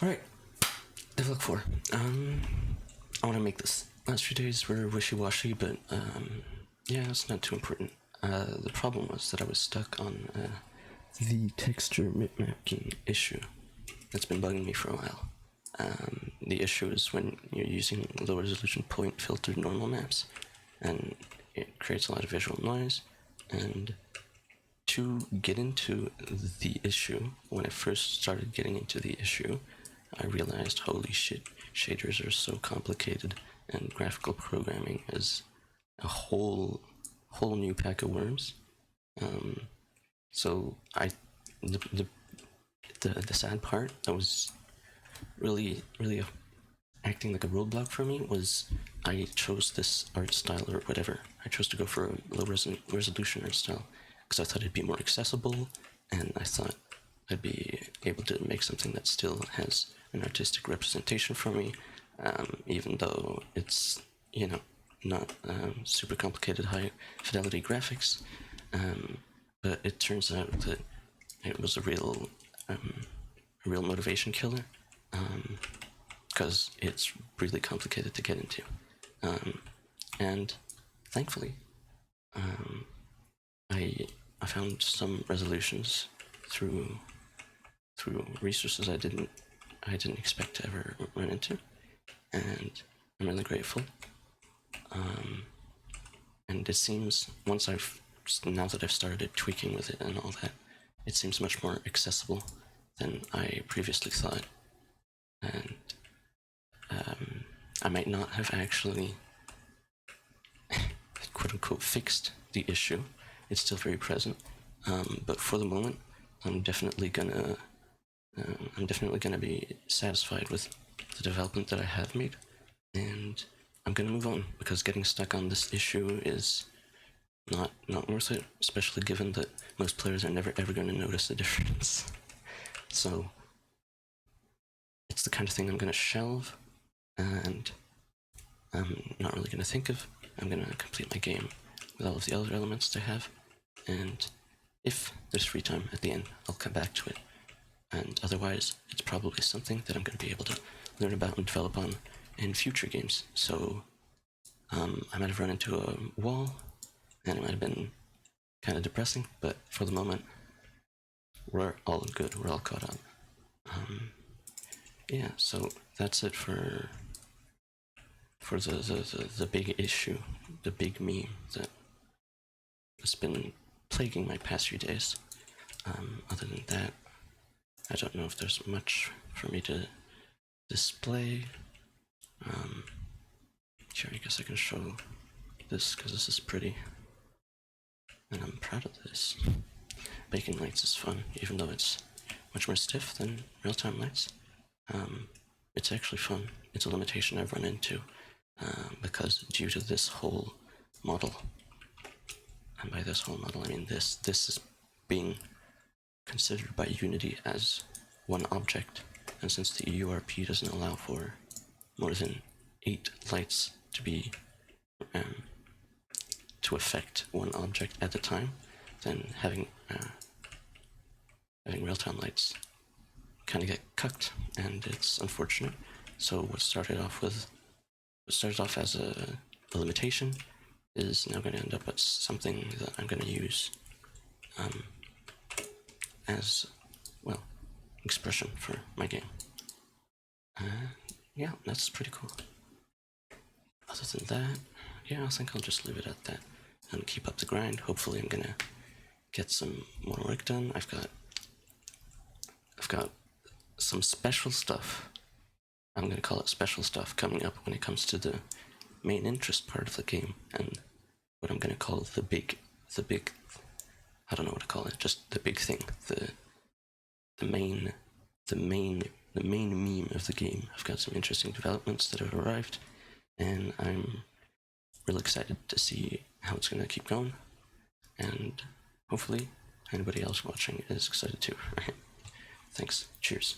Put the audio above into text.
Alright, Devlog 4. I want to make this. Last few days were wishy-washy, but yeah, it's not too important. The problem was that I was stuck on the texture mipmacking issue that's been bugging me for a while. The issue is when you're using low resolution point filtered normal maps, and it creates a lot of visual noise. And to get into the issue, when I first started getting into the issue, I realized, holy shit, shaders are so complicated, and graphical programming is a whole new pack of worms. So the sad part that was really acting like a roadblock for me was I chose this art style or whatever. I chose to go for a low resolution art style because I thought it'd be more accessible, and I thought I'd be able to make something that still has an artistic representation for me, even though it's, you know, not super complicated high fidelity graphics. But it turns out that it was a real motivation killer, because it's really complicated to get into. And thankfully, I found some resolutions through resources I didn't expect to ever run into, and I'm really grateful. And it seems now that I've started tweaking with it and all that, it seems much more accessible than I previously thought. And I might not have actually quote unquote fixed the issue. It's still very present, but for the moment, I'm definitely gonna be satisfied with the development that I have made, and I'm gonna move on, because getting stuck on this issue is not worth it, especially given that most players are never ever gonna notice the difference. So it's the kind of thing I'm gonna shelve, and I'm not really gonna think of. I'm gonna complete my game with all of the other elements I have, and if there's free time at the end, I'll come back to it. And otherwise, it's probably something that I'm going to be able to learn about and develop on in future games. So I might have run into a wall, and it might have been kind of depressing, but for the moment, we're all good. We're all caught up. Yeah, so that's it for the big issue, the big meme that has been plaguing my past few days. Other than that, I don't know if there's much for me to display. Sure, I guess I can show this, because this is pretty, and I'm proud of this. Baking lights is fun, even though it's much more stiff than real-time lights. It's actually fun. It's a limitation I've run into, because due to this whole model, and by this whole model I mean this is being considered by Unity as one object, and since the URP doesn't allow for more than 8 lights to be to affect one object at a time, then having real-time lights kind of get cucked, and it's unfortunate. So what started off as a limitation is now going to end up as something that I'm going to use as, well, expression for my game. Yeah, that's pretty cool. Other than that, yeah, I think I'll just leave it at that and keep up the grind. Hopefully I'm gonna get some more work done. I've got some special stuff, I'm gonna call it special stuff, coming up when it comes to the main interest part of the game, and what I'm gonna call the big, I don't know what to call it, just the big thing, the main meme of the game. I've got some interesting developments that have arrived, and I'm really excited to see how it's gonna keep going, and hopefully anybody else watching is excited too. Thanks. Cheers.